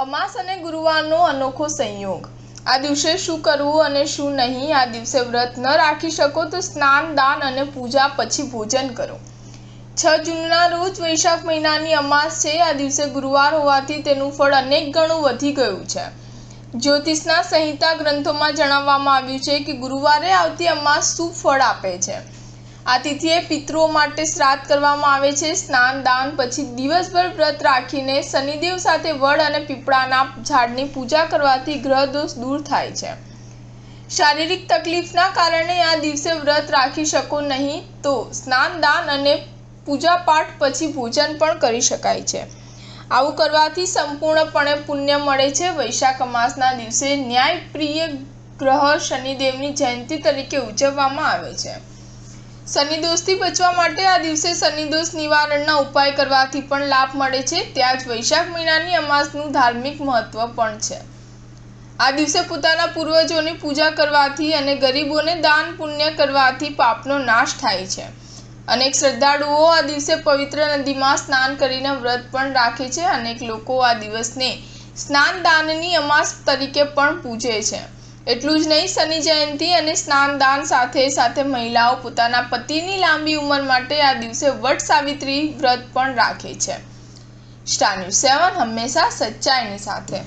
અમાસ અને ગુરુવારનો અનોખો સંયોગ। આ દિવસે શું કરવું અને શું નહીં। આ દિવસે વ્રત ન રાખી શકો તો સ્નાન, દાન અને પૂજા પછી ભોજન કરો। 6 જૂનના રોજ વૈશાખ મહિનાની અમાસ છે। આ દિવસે ગુરુવાર હોવાથી તેનું ફળ અનેક ગણું વધી ગયું છે। જ્યોતિષના સંહિતા ગ્રંથોમાં જણાવવામાં આવ્યું છે કે ગુરુવારે આવતી અમાસ શુભ ફળ આપે છે। આ તિથિએ પિતૃઓ માટે શ્રાદ્ધ કરવામાં આવે છે। સ્નાન, દાન પછી દિવસભર વ્રત રાખીને શનિદેવ સાથે વડ અને પીપળાના ઝાડની પૂજા કરવાથી ગ્રહ દોષ દૂર થાય છે। શારીરિક તકલીફના કારણે આ દિવસે વ્રત રાખી શકો નહીં તો સ્નાન, દાન અને પૂજા પાઠ પછી ભોજન પણ કરી શકાય છે। આવું કરવાથી સંપૂર્ણપણે પુણ્ય મળે છે। વૈશાખ અમાસના દિવસે ન્યાયપ્રિય ગ્રહ શનિદેવની જયંતિ તરીકે ઉજવવામાં આવે છે। શનિદોષથી બચવા માટે આ દિવસે શનિદોષ નિવારણના ઉપાય કરવાથી પણ લાભ મળે છે। ત્યાં જ વૈશાખ મહિનાની અમાસનું ધાર્મિક મહત્વ પણ છે। આ દિવસે પોતાના પૂર્વજોની પૂજા કરવાથી અને ગરીબોને દાન પુણ્ય કરવાથી પાપનો નાશ થાય છે। અનેક શ્રદ્ધાળુઓ આ દિવસે પવિત્ર નદીમાં સ્નાન કરીને વ્રત પણ રાખે છે। અનેક લોકો આ દિવસને સ્નાન દાનની અમાસ તરીકે પણ પૂજે છે। એટલું જ નહીં, શનિ જયંતિ અને સ્નાન દાન સાથે સાથે મહિલાઓ પોતાના પતિની લાંબી ઉંમર માટે આ દિવસે વટ સાવિત્રી વ્રત પણ રાખે છે। સ્ટાર ન્યૂઝ 7 હંમેશા સચ્ચાઈની સાથે।